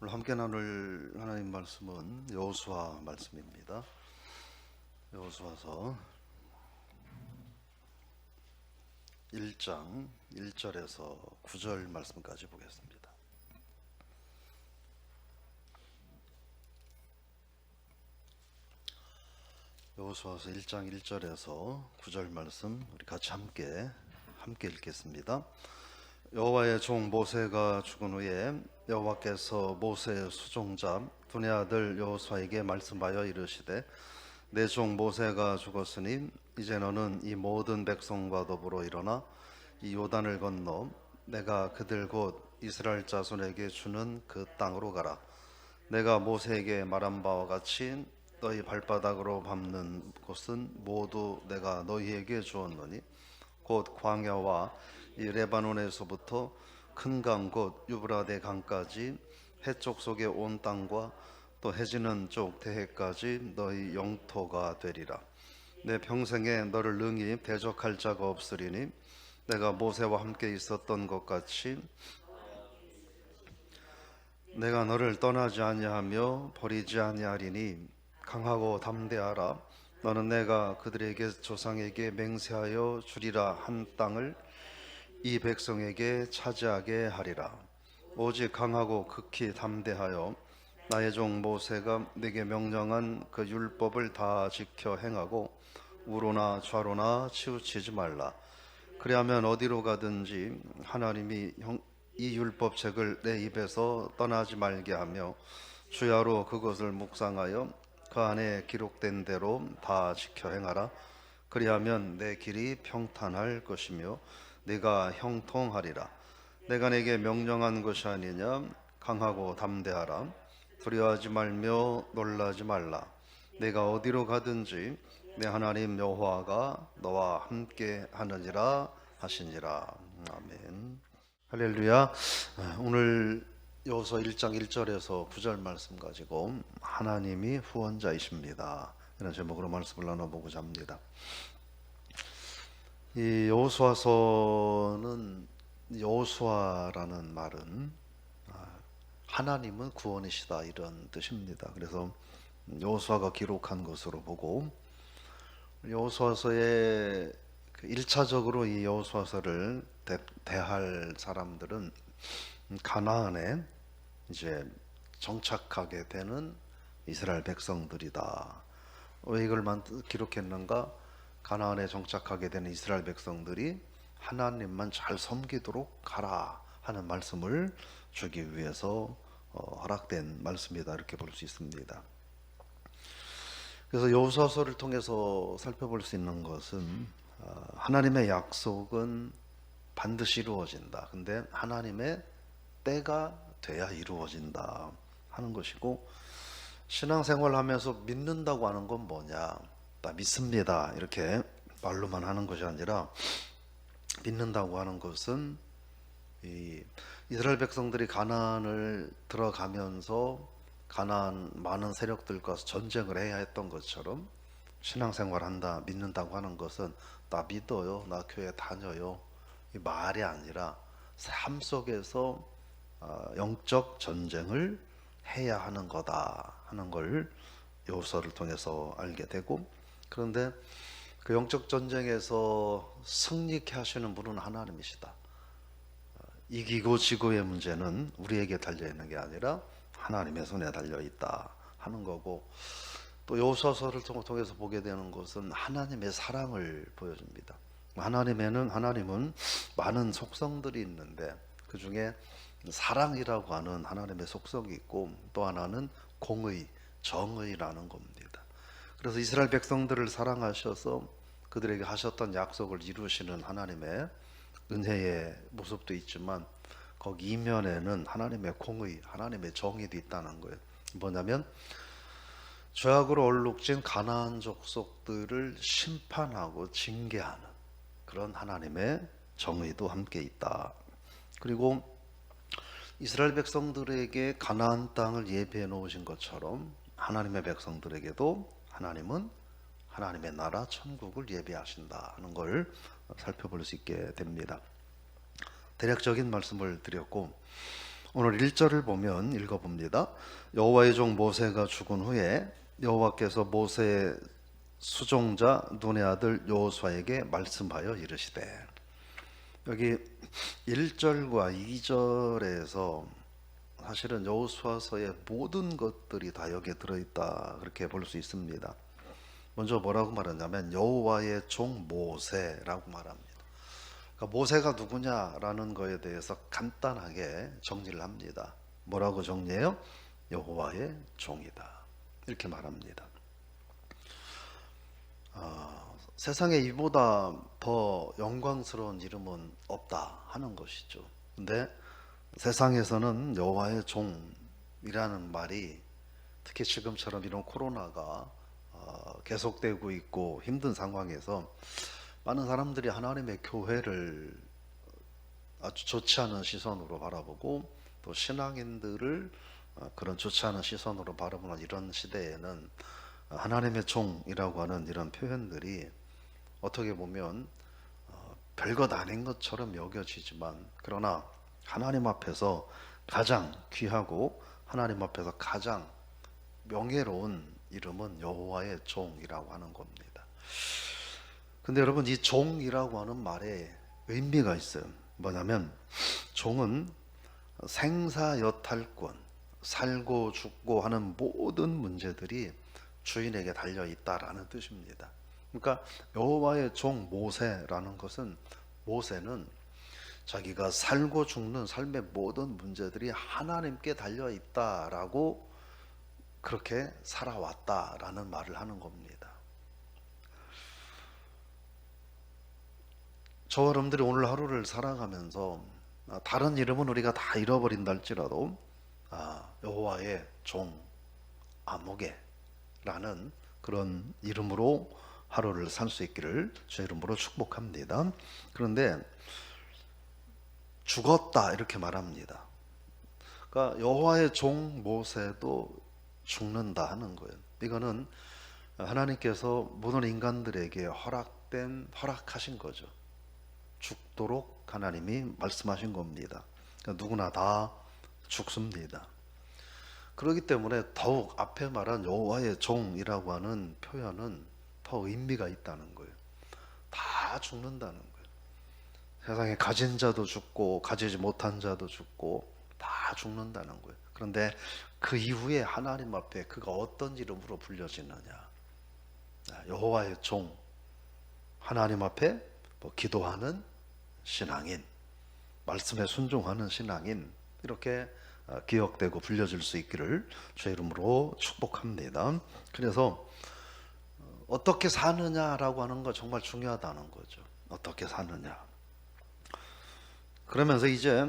오늘 함께 나눌 하나님 말씀은 여호수아 말씀입니다. 여호수아서 1장 1절에서 9절 말씀까지 보겠습니다. 여호수아서 1장 1절에서 9절 말씀 우리 같이 함께 읽겠습니다. 여호와의 종 모세가 죽은 후에 여호와께서 모세의 수종자 분의 아들 여호수아에게 말씀하여 이르시되 내 종 모세가 죽었으니 이제 너는 이 모든 백성과 더불어 일어나 이 요단을 건너 내가 그들 곧 이스라엘 자손에게 주는 그 땅으로 가라. 내가 모세에게 말한 바와 같이 너희 발바닥으로 밟는 곳은 모두 내가 너희에게 주었노니 곧 광야와 이 레바논에서부터 큰 강 곧 유브라데 강까지 해쪽 속의 온 땅과 또 해지는 쪽 대해까지 너희 영토가 되리라. 내 평생에 너를 능히 대적할 자가 없으리니 내가 모세와 함께 있었던 것 같이 내가 너를 떠나지 아니하며 버리지 아니하리니 강하고 담대하라. 너는 내가 그들에게 조상에게 맹세하여 주리라 한 땅을 이 백성에게 차지하게 하리라. 오직 강하고 극히 담대하여 나의 종 모세가 내게 명령한 그 율법을 다 지켜 행하고 우로나 좌로나 치우치지 말라. 그리하면 어디로 가든지 하나님이 이 율법책을 내 입에서 떠나지 말게 하며 주야로 그것을 묵상하여 그 안에 기록된 대로 다 지켜 행하라. 그리하면 내 길이 평탄할 것이며 네가 형통하리라. 내가 내게 명령한 것이 아니냐. 강하고 담대하라. 두려워하지 말며 놀라지 말라. 내가 어디로 가든지 내 하나님 여호와가 너와 함께 하느니라 하시니라. 아멘. 할렐루야. 오늘 여호수아 1장 1절에서 9절 말씀 가지고 하나님이 후원자이십니다, 이런 제목으로 말씀을 나눠보고자 합니다. 이 여호수아서는, 여호수아라는 말은 하나님은 구원이시다 이런 뜻입니다. 그래서 여호수아가 기록한 것으로 보고, 여호수아서에 1차적으로 이 여호수아서를 대할 사람들은 가나안에 이제 정착하게 되는 이스라엘 백성들이다. 왜 이걸만 기록했는가? 가나안에 정착하게 되는 이스라엘 백성들이 하나님만 잘 섬기도록 가라 하는 말씀을 주기 위해서 허락된 말씀이다, 이렇게 볼 수 있습니다. 그래서 여호수아서를 통해서 살펴볼 수 있는 것은 하나님의 약속은 반드시 이루어진다. 근데 하나님의 때가 돼야 이루어진다 하는 것이고, 신앙생활 하면서 믿는다고 하는 건 뭐냐? 나 믿습니다 이렇게 말로만 하는 것이 아니라, 믿는다고 하는 것은 이 이스라엘 백성들이 가나안을 들어가면서 가나안 많은 세력들과 전쟁을 해야 했던 것처럼 신앙생활 한다, 믿는다고 하는 것은 나 믿어요, 나 교회 다녀요, 이 말이 아니라 삶 속에서 영적 전쟁을 해야 하는 거다 하는 걸 여호수아를 통해서 알게 되고, 그런데 그 영적 전쟁에서 승리케 하시는 분은 하나님이시다. 이기고 지고의 문제는 우리에게 달려있는 게 아니라 하나님의 손에 달려있다 하는 거고, 또 여호수아서를 통해서 보게 되는 것은 하나님의 사랑을 보여줍니다. 하나님은 많은 속성들이 있는데 그 중에 사랑이라고 하는 하나님의 속성이 있고, 또 하나는 공의, 정의라는 겁니다. 그래서 이스라엘 백성들을 사랑하셔서 그들에게 하셨던 약속을 이루시는 하나님의 은혜의 모습도 있지만, 거기 이면에는 하나님의 공의, 하나님의 정의도 있다는 거예요. 뭐냐면 죄악으로 얼룩진 가나안 족속들을 심판하고 징계하는 그런 하나님의 정의도 함께 있다. 그리고 이스라엘 백성들에게 가나안 땅을 예비해 놓으신 것처럼 하나님의 백성들에게도 하나님은 하나님의 나라 천국을 예비하신다 하는 걸 살펴볼 수 있게 됩니다. 대략적인 말씀을 드렸고, 오늘 1절을 보면 읽어봅니다. 여호와의 종 모세가 죽은 후에 여호와께서 모세의 수종자 눈의 아들 여호수아에게 말씀하여 이르시되, 여기 1절과 2절에서 사실은 여호수아서의 모든 것들이 다 여기에 들어있다, 그렇게 볼 수 있습니다. 먼저 뭐라고 말하냐면 여호와의 종 모세라고 말합니다. 그러니까 모세가 누구냐라는 거에 대해서 간단하게 정리를 합니다. 뭐라고 정리해요? 여호와의 종이다, 이렇게 말합니다. 세상에 이보다 더 영광스러운 이름은 없다 하는 것이죠. 근데 세상에서는 여호와의 종이라는 말이, 특히 지금처럼 이런 코로나가 계속되고 있고 힘든 상황에서 많은 사람들이 하나님의 교회를 아주 좋지 않은 시선으로 바라보고, 또 신앙인들을 그런 좋지 않은 시선으로 바라보는 이런 시대에는 하나님의 종이라고 하는 이런 표현들이 어떻게 보면 별것 아닌 것처럼 여겨지지만, 그러나 하나님 앞에서 가장 귀하고 하나님 앞에서 가장 명예로운 이름은 여호와의 종이라고 하는 겁니다. 근데 여러분, 이 종이라고 하는 말에 의미가 있어요. 뭐냐면 종은 생사여탈권, 살고 죽고 하는 모든 문제들이 주인에게 달려 있다라는 뜻입니다. 그러니까 여호와의 종 모세라는 것은, 모세는 자기가 살고 죽는 삶의 모든 문제들이 하나님께 달려 있다라고 그렇게 살아왔다라는 말을 하는 겁니다. 저와 여러분들이 오늘 하루를 살아가면서 다른 이름은 우리가 다 잃어버린다 할지라도 여호와의 종 아무개라는 그런 이름으로 하루를 살 수 있기를 주 이름으로 축복합니다. 그런데 죽었다 이렇게 말합니다. 그러니까 여호와의 종 모세도 죽는다 하는 거예요. 이거는 하나님께서 모든 인간들에게 허락하신 거죠. 죽도록 하나님이 말씀하신 겁니다. 그러니까 누구나 다 죽습니다. 그렇기 때문에 더욱 앞에 말한 여호와의 종이라고 하는 표현은 더 의미가 있다는 거예요. 다 죽는다는 거예요. 세상에 가진 자도 죽고 가지지 못한 자도 죽고 다 죽는다는 거예요. 그런데 그 이후에 하나님 앞에 그가 어떤 이름으로 불려지느냐, 여호와의 종, 하나님 앞에 기도하는 신앙인, 말씀에 순종하는 신앙인, 이렇게 기억되고 불려질 수 있기를 주의 이름으로 축복합니다. 그래서 어떻게 사느냐라고 하는 거 정말 중요하다는 거죠. 어떻게 사느냐. 그러면서 이제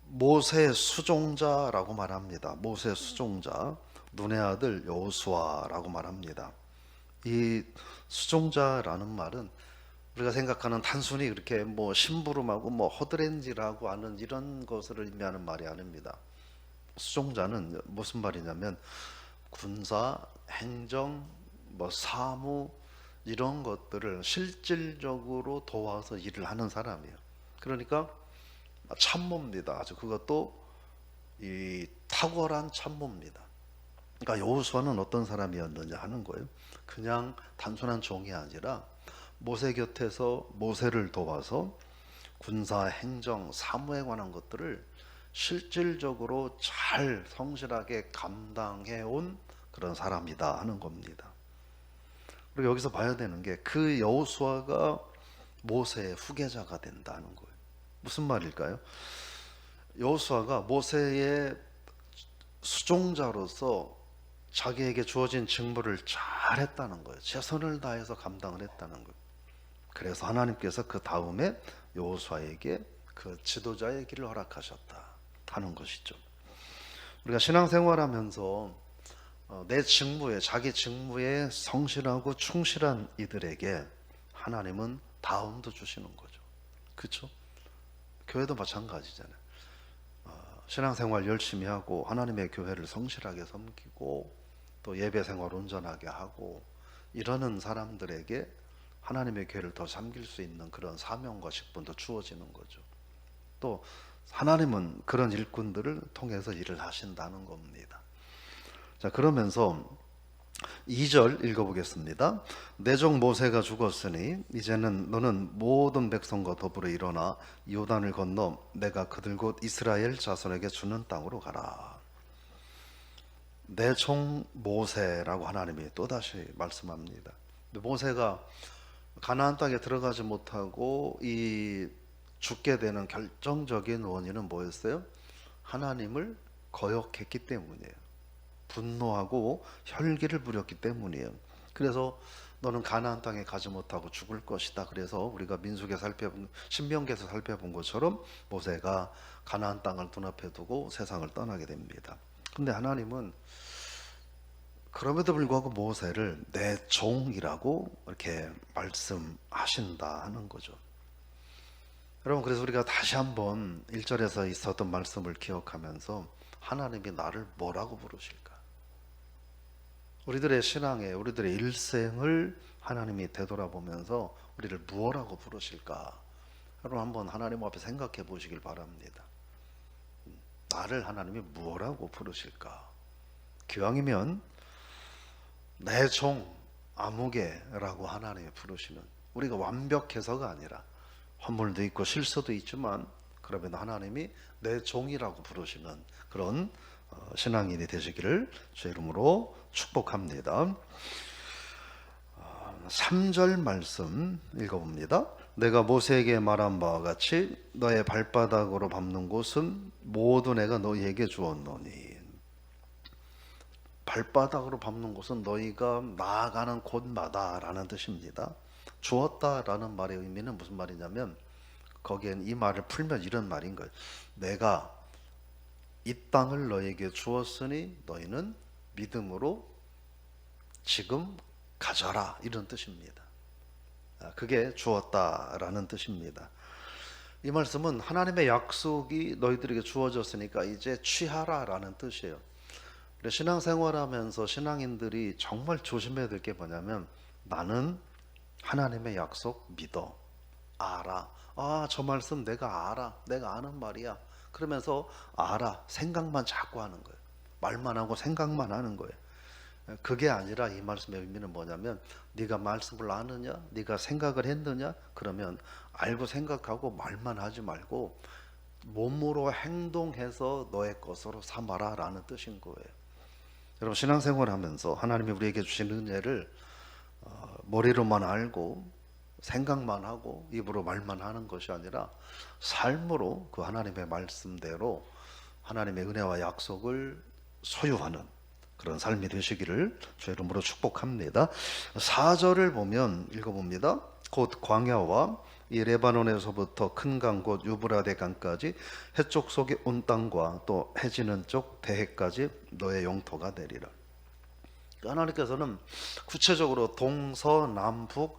모세 수종자라고 말합니다. 모세 수종자, 눈의 아들 여호수아라고 말합니다. 이 수종자라는 말은 우리가 생각하는 단순히 그렇게 심부름하고 허드렛일하고 하는 이런 것을 의미하는 말이 아닙니다. 수종자는 무슨 말이냐면 군사, 행정, 사무 이런 것들을 실질적으로 도와서 일을 하는 사람이에요. 그러니까 참모입니다. 아주 그것도 이 탁월한 참모입니다. 그러니까 여호수아는 어떤 사람이었느냐 하는 거예요. 그냥 단순한 종이 아니라 모세 곁에서 모세를 도와서 군사, 행정, 사무에 관한 것들을 실질적으로 잘 성실하게 감당해 온 그런 사람이다 하는 겁니다. 그리고 여기서 봐야 되는 게 그 여호수아가 모세의 후계자가 된다는 거예요. 무슨 말일까요? 여호수아가 모세의 수종자로서 자기에게 주어진 직무를 잘 했다는 거예요. 최선을 다해서 감당을 했다는 거예요. 그래서 하나님께서 그 다음에 여호수아에게 그 지도자의 길을 허락하셨다 하는 것이죠. 우리가 신앙생활하면서 내 직무에, 자기 직무에 성실하고 충실한 이들에게 하나님은 다음도 주시는 거죠. 그렇죠? 교회도 마찬가지잖아요. 신앙생활 열심히 하고 하나님의 교회를 성실하게 섬기고 또 예배생활 온전하게 하고 이러는 사람들에게 하나님의 교회를 더 섬길 수 있는 그런 사명과 직분도 주어지는 거죠. 또 하나님은 그런 일꾼들을 통해서 일을 하신다는 겁니다. 자, 그러면서 2절 읽어보겠습니다. 내 종 모세가 죽었으니 이제는 너는 모든 백성과 더불어 일어나 요단을 건너 내가 그들 곧 이스라엘 자손에게 주는 땅으로 가라. 내 종 모세라고 하나님이 또다시 말씀합니다. 모세가 가나안 땅에 들어가지 못하고 이 죽게 되는 결정적인 원인은 뭐였어요? 하나님을 거역했기 때문이에요. 분노하고 혈기를 부렸기 때문이에요. 그래서 너는 가나안 땅에 가지 못하고 죽을 것이다. 그래서 우리가 민수기에 살펴본, 신명기에서 살펴본 것처럼 모세가 가나안 땅을 눈앞에 두고 세상을 떠나게 됩니다. 근데 하나님은 그럼에도 불구하고 모세를 내 종이라고 이렇게 말씀하신다 하는 거죠. 여러분, 그래서 우리가 다시 한번 1절에서 있었던 말씀을 기억하면서 하나님이 나를 뭐라고 부르실까? 우리들의 신앙에, 우리들의 일생을 하나님이 되돌아보면서 우리를 무엇라고 부르실까? 여러분, 한번 하나님 앞에 생각해 보시길 바랍니다. 나를 하나님이 무엇라고 부르실까? 기왕이면 내 종 아무개라고 하나님이 부르시는, 우리가 완벽해서가 아니라 허물도 있고 실수도 있지만 그러면 하나님이 내 종이라고 부르시는 그런 신앙인이 되시기를 주의 이름으로 축복합니다. 3절 말씀 읽어봅니다. 내가 모세에게 말한 바와 같이 너의 발바닥으로 밟는 곳은 모두 내가 너희에게 주었노니. 발바닥으로 밟는 곳은 너희가 나아가는 곳마다 라는 뜻입니다. 주었다라는 말의 의미는 무슨 말이냐면, 거기엔 이 말을 풀면 이런 말인 거예요. 내가 이 땅을 너에게 주었으니 너희는 믿음으로 지금 가져라, 이런 뜻입니다. 그게 주었다라는 뜻입니다. 이 말씀은 하나님의 약속이 너희들에게 주어졌으니까 이제 취하라라는 뜻이에요. 신앙생활하면서 신앙인들이 정말 조심해야 될 게 뭐냐면, 나는 하나님의 약속 믿어, 알아. 저 말씀 내가 알아, 내가 아는 말이야. 그러면서 알아, 생각만 자꾸 하는 거예요. 말만 하고 생각만 하는 거예요. 그게 아니라 이 말씀의 의미는 뭐냐면, 네가 말씀을 아느냐, 네가 생각을 했느냐, 그러면 알고 생각하고 말만 하지 말고 몸으로 행동해서 너의 것으로 삼아라 라는 뜻인 거예요. 여러분, 신앙생활 하면서 하나님이 우리에게 주신 은혜를 머리로만 알고 생각만 하고 입으로 말만 하는 것이 아니라 삶으로 그 하나님의 말씀대로 하나님의 은혜와 약속을 소유하는 그런 삶이 되시기를 주의 이름으로 축복합니다. 4절을 보면 읽어봅니다. 곧 광야와 이 레바논에서부터 큰 강 곧 유브라데 강까지 해쪽 속의 온 땅과 또 해지는 쪽 대해까지 너의 영토가 되리라. 하나님께서는 구체적으로 동서남북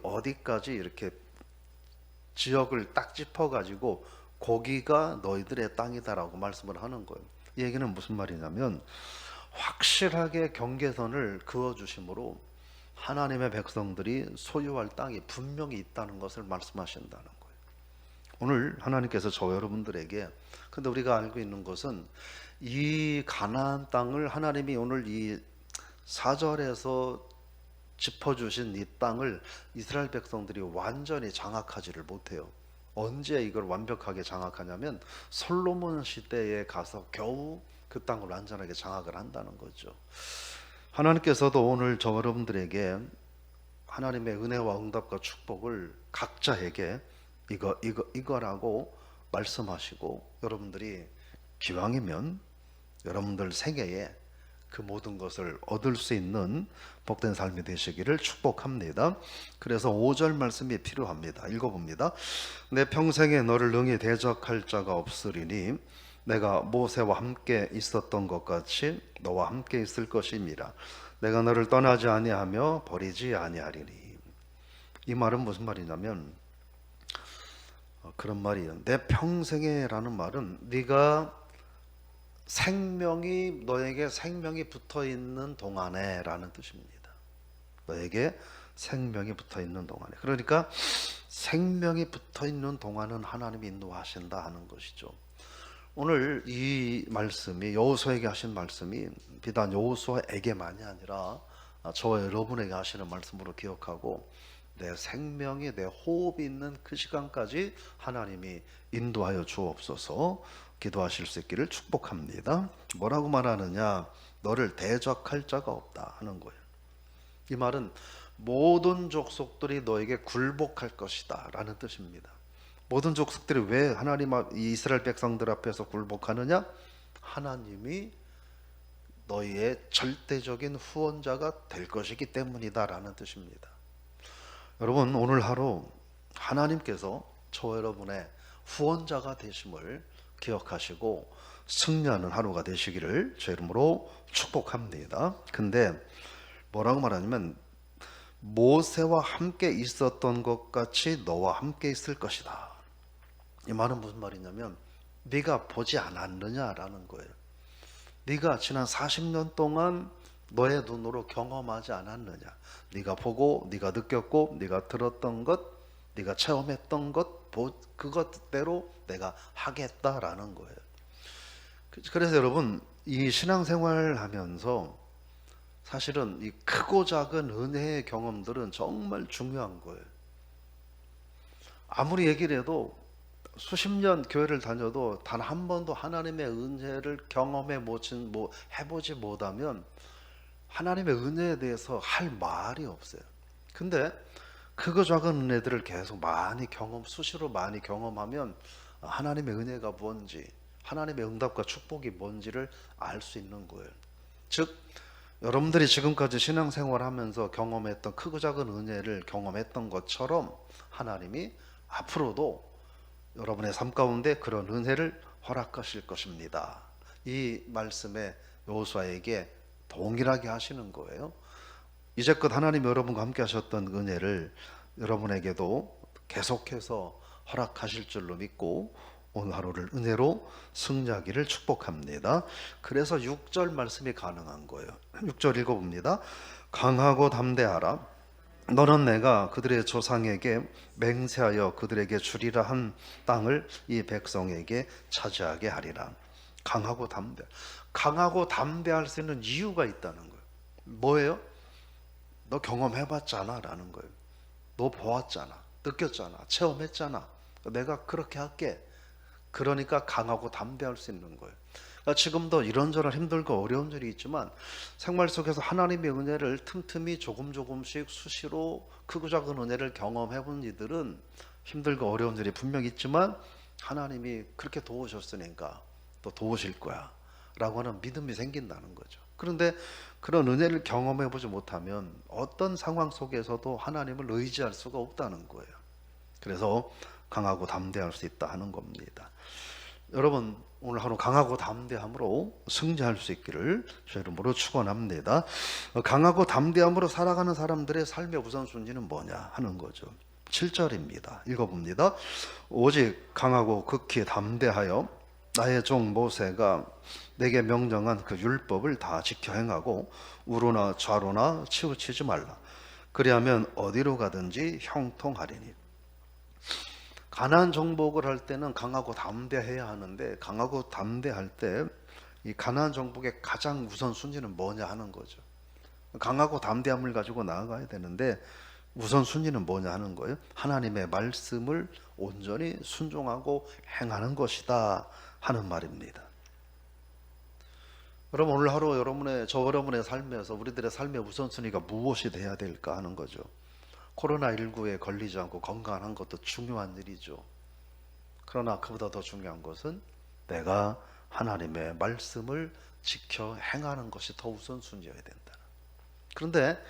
어디까지 이렇게 지역을 딱 짚어가지고 거기가 너희들의 땅이다라고 말씀을 하는 거예요. 이 얘기는 무슨 말이냐면, 확실하게 경계선을 그어주심으로 하나님의 백성들이 소유할 땅이 분명히 있다는 것을 말씀하신다는 거예요. 오늘 하나님께서 저 여러분들에게, 근데 우리가 알고 있는 것은 이 가나안 땅을 하나님이 오늘 이 4절에서 짚어주신 이 땅을 이스라엘 백성들이 완전히 장악하지를 못해요. 언제 이걸 완벽하게 장악하냐면 솔로몬 시대에 가서 겨우 그 땅을 완전하게 장악을 한다는 거죠. 하나님께서도 오늘 저 여러분들에게 하나님의 은혜와 응답과 축복을 각자에게 이거라고 말씀하시고, 여러분들이 기왕이면 여러분들 생애에 그 모든 것을 얻을 수 있는 복된 삶이 되시기를 축복합니다. 그래서 5절 말씀이 필요합니다. 읽어봅니다. 내 평생에 너를 능히 대적할 자가 없으리니 내가 모세와 함께 있었던 것 같이 너와 함께 있을 것임이라. 내가 너를 떠나지 아니하며 버리지 아니하리니. 이 말은 무슨 말이냐면, 그런 말이에요. 내 평생에라는 말은 네가 너에게 생명이 붙어 있는 동안에 라는 뜻입니다. 너에게 생명이 붙어 있는 동안에. 그러니까 생명이 붙어 있는 동안은 하나님이 인도하신다 하는 것이죠. 오늘 이 말씀이 여호수아에게 하신 말씀이 비단 여호수아에게만이 아니라 저와 여러분에게 하시는 말씀으로 기억하고 내 생명이 내 호흡이 있는 그 시간까지 하나님이 인도하여 주옵소서 기도하실 수 있기를 축복합니다. 뭐라고 말하느냐? 너를 대적할 자가 없다 하는 거예요. 이 말은 모든 족속들이 너에게 굴복할 것이다 라는 뜻입니다. 모든 족속들이 왜 하나님 이스라엘 백성들 앞에서 굴복하느냐? 하나님이 너희의 절대적인 후원자가 될 것이기 때문이다 라는 뜻입니다. 여러분, 오늘 하루 하나님께서 저 여러분의 후원자가 되심을 기억하시고 승리하는 하루가 되시기를 제 이름으로 축복합니다. 근데 뭐라고 말하냐면 모세와 함께 있었던 것 같이 너와 함께 있을 것이다. 이 말은 무슨 말이냐면 네가 보지 않았느냐라는 거예요. 네가 지난 40년 동안 너의 눈으로 경험하지 않았느냐. 네가 보고 네가 느꼈고 네가 들었던 것, 네가 체험했던 것, 그것대로 내가 하겠다라는 거예요. 그래서 여러분, 이 신앙생활 하면서 사실은 이 크고 작은 은혜의 경험들은 정말 중요한 거예요. 아무리 얘기를 해도 수십 년 교회를 다녀도 단 한 번도 하나님의 은혜를 해보지 못하면 하나님의 은혜에 대해서 할 말이 없어요. 근데 크고 작은 은혜들을 계속 수시로 많이 경험하면 하나님의 은혜가 뭔지, 하나님의 응답과 축복이 뭔지를 알 수 있는 거예요. 즉 여러분들이 지금까지 신앙생활하면서 경험했던 크고 작은 은혜를 경험했던 것처럼 하나님이 앞으로도 여러분의 삶 가운데 그런 은혜를 허락하실 것입니다. 이 말씀에 여호수아에게 동일하게 하시는 거예요. 이제껏 하나님 여러분과 함께 하셨던 은혜를 여러분에게도 계속해서 허락하실 줄로 믿고 오늘 하루를 은혜로 승리하기를 축복합니다. 그래서 6절 말씀이 가능한 거예요. 6절 읽어봅니다. 강하고 담대하라. 너는 내가 그들의 조상에게 맹세하여 그들에게 주리라 한 땅을 이 백성에게 차지하게 하리라. 강하고 담대할 수 있는 이유가 있다는 거예요. 뭐예요? 너 경험해봤잖아 라는 거예요. 너 보았잖아, 느꼈잖아, 체험했잖아. 내가 그렇게 할게. 그러니까 강하고 담대할 수 있는 거예요. 그러니까 지금도 이런저런 힘들고 어려운 일이 있지만 생활 속에서 하나님의 은혜를 틈틈이 조금씩 수시로 크고 작은 은혜를 경험해 본 이들은 힘들고 어려운 일이 분명히 있지만 하나님이 그렇게 도우셨으니까 또 도우실 거야 라고 하는 믿음이 생긴다는 거죠. 그런데 그런 은혜를 경험해 보지 못하면 어떤 상황 속에서도 하나님을 의지할 수가 없다는 거예요. 그래서 강하고 담대할 수 있다 하는 겁니다. 여러분, 오늘 하루 강하고 담대함으로 승리할 수 있기를 제 이름으로 축원합니다. 강하고 담대함으로 살아가는 사람들의 삶의 우선순위는 뭐냐 하는 거죠. 7절입니다. 읽어봅니다. 오직 강하고 극히 담대하여 나의 종 모세가 내게 명령한 그 율법을 다 지켜 행하고 우로나 좌로나 치우치지 말라. 그리하면 어디로 가든지 형통하리니. 가나안 정복을 할 때는 강하고 담대해야 하는데 강하고 담대할 때 이 가나안 정복의 가장 우선순위는 뭐냐 하는 거죠. 강하고 담대함을 가지고 나아가야 되는데 우선순위는 뭐냐 하는 거예요. 하나님의 말씀을 온전히 순종하고 행하는 것이다 하는 말입니다. 여러분, 오늘 하루 여러분의 삶에서 우리들의 삶의 우선순위가 무엇이 돼야 될까 하는 거죠. 코로나19에 걸리지 않고 건강한 것도 중요한 일이죠. 그러나 그보다 더 중요한 것은 내가 하나님의 말씀을 지켜 행하는 것이 더 우선순위여야 된다. 그런데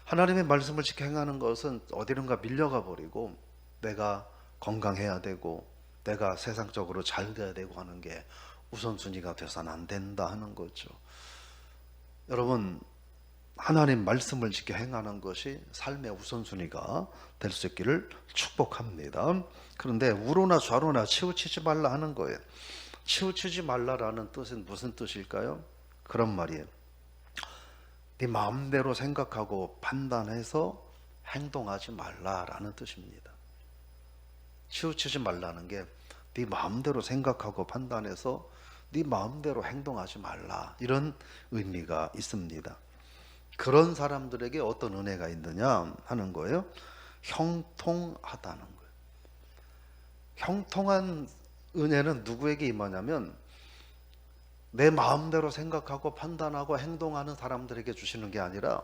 하나님의 말씀을 지켜 행하는 것은 어디론가 밀려가 버리고 내가 건강해야 되고 내가 세상적으로 잘 돼야 되고 하는 게 우선순위가 돼서는 안 된다 하는 거죠. 여러분, 하나님 말씀을 지켜 행하는 것이 삶의 우선순위가 될 수 있기를 축복합니다. 그런데 우로나 좌로나 치우치지 말라 하는 거예요. 치우치지 말라라는 뜻은 무슨 뜻일까요? 그런 말이에요. 네 마음대로 생각하고 판단해서 행동하지 말라라는 뜻입니다. 치우치지 말라는 게 네 마음대로 생각하고 판단해서 네 마음대로 행동하지 말라, 이런 의미가 있습니다. 그런 사람들에게 어떤 은혜가 있느냐 하는 거예요. 형통하다는 거예요. 형통한 은혜는 누구에게 임하냐면 내 마음대로 생각하고 판단하고 행동하는 사람들에게 주시는 게 아니라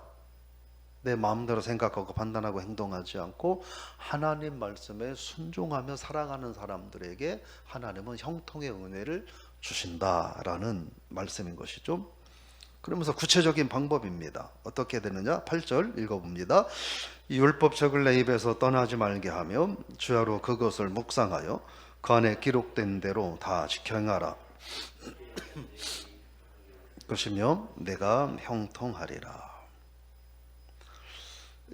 내 마음대로 생각하고 판단하고 행동하지 않고 하나님 말씀에 순종하며 살아가는 사람들에게 하나님은 형통의 은혜를 주신다라는 말씀인 것이죠. 그러면서 구체적인 방법입니다. 어떻게 되느냐? 8절 읽어봅니다. 이 율법책을 내 입에서 떠나지 말게 하며 주야로 그것을 묵상하여 그 안에 기록된 대로 다 지켜 행하라. 그것이며 내가 형통하리라.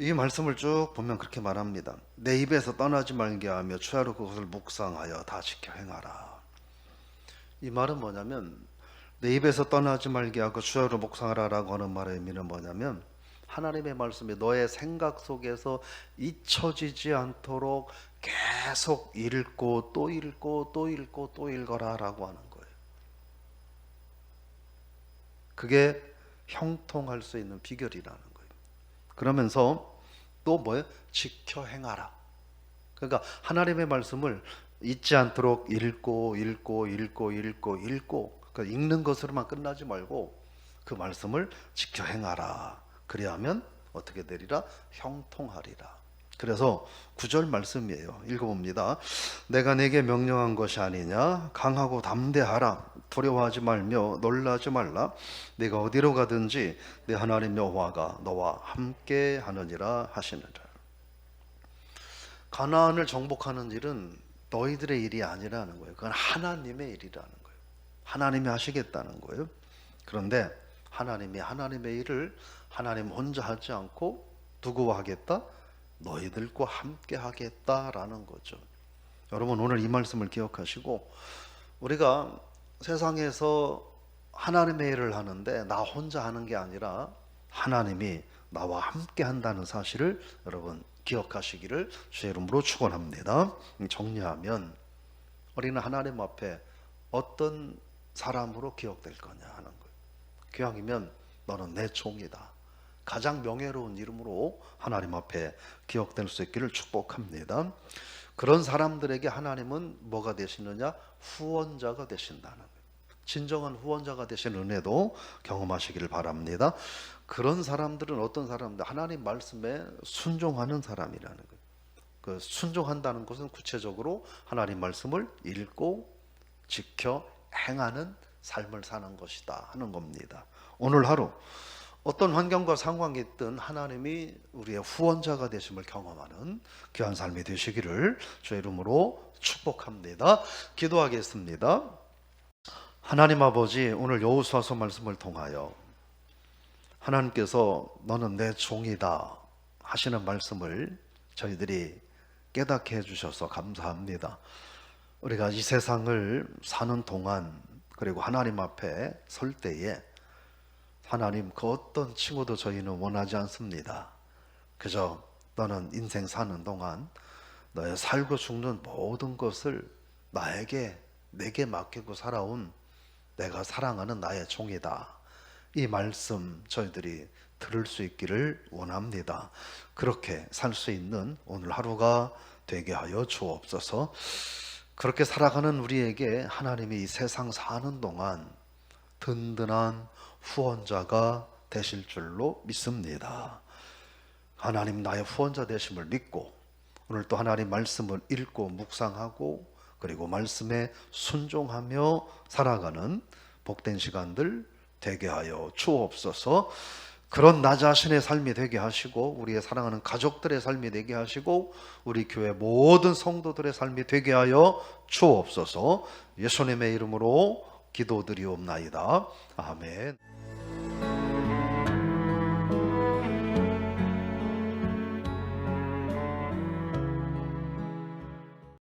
이 말씀을 쭉 보면 그렇게 말합니다. 내 입에서 떠나지 말게 하며 주야로 그것을 묵상하여 다 지켜 행하라. 이 말은 뭐냐면 내 입에서 떠나지 말게 하고 주야로 묵상하라라고 하는 말의 의미는 뭐냐면 하나님의 말씀이 너의 생각 속에서 잊혀지지 않도록 계속 읽고 또 읽고 또 읽고 또 읽어라라고 하는 거예요. 그게 형통할 수 있는 비결이라는 거예요. 그러면서 또 뭐예요? 지켜 행하라. 그러니까 하나님의 말씀을 잊지 않도록 읽고 그러니까 읽는 것으로만 끝나지 말고 그 말씀을 지켜 행하라. 그리하면 어떻게 되리라? 형통하리라. 그래서 9절 말씀이에요. 읽어봅니다. 내가 내게 명령한 것이 아니냐? 강하고 담대하라. 두려워하지 말며 놀라지 말라. 내가 어디로 가든지 내 하나님 여호와가 너와 함께 하느니라 하시느니라. 가나안을 정복하는 일은 너희들의 일이 아니라는 거예요. 그건 하나님의 일이라는 거예요. 하나님이 하시겠다는 거예요. 그런데 하나님이 하나님의 일을 하나님 혼자 하지 않고 누구와 하겠다? 너희들과 함께 하겠다라는 거죠. 여러분 오늘 이 말씀을 기억하시고 우리가 세상에서 하나님의 일을 하는데 나 혼자 하는 게 아니라 하나님이 나와 함께 한다는 사실을 여러분 기억하시기를 주의 이름으로 축원합니다. 정리하면 우리는 하나님 앞에 어떤 사람으로 기억될 거냐 하는 거예요. 기왕이면 너는 내 종이다. 가장 명예로운 이름으로 하나님 앞에 기억될 수 있기를 축복합니다. 그런 사람들에게 하나님은 뭐가 되시느냐? 후원자가 되신다는 거예요. 진정한 후원자가 되신 은혜도 경험하시기를 바랍니다. 그런 사람들은 어떤 사람들? 하나님 말씀에 순종하는 사람이라는 거예요. 그 순종한다는 것은 구체적으로 하나님 말씀을 읽고 지켜 행하는 삶을 사는 것이다 하는 겁니다. 오늘 하루 어떤 환경과 상황이 있든 하나님이 우리의 후원자가 되심을 경험하는 귀한 삶이 되시기를 주의 이름으로 축복합니다. 기도하겠습니다. 하나님 아버지, 오늘 여호수아서 말씀을 통하여 하나님께서 너는 내 종이다 하시는 말씀을 저희들이 깨닫게 해주셔서 감사합니다. 우리가 이 세상을 사는 동안 그리고 하나님 앞에 설 때에 하나님 그 어떤 칭호도 저희는 원하지 않습니다. 그저 너는 인생 사는 동안 너의 살고 죽는 모든 것을 내게 맡기고 살아온 내가 사랑하는 나의 종이다. 이 말씀 저희들이 들을 수 있기를 원합니다. 그렇게 살 수 있는 오늘 하루가 되게 하여 주옵소서. 그렇게 살아가는 우리에게 하나님이 이 세상 사는 동안 든든한 후원자가 되실 줄로 믿습니다. 하나님 나의 후원자 되심을 믿고 오늘 또 하나님 말씀을 읽고 묵상하고 그리고 말씀에 순종하며 살아가는 복된 시간들 되게 하여 주옵소서. 그런 나 자신의 삶이 되게 하시고 우리의 사랑하는 가족들의 삶이 되게 하시고 우리 교회 모든 성도들의 삶이 되게 하여 주옵소서. 예수님의 이름으로 기도드리옵나이다. 아멘.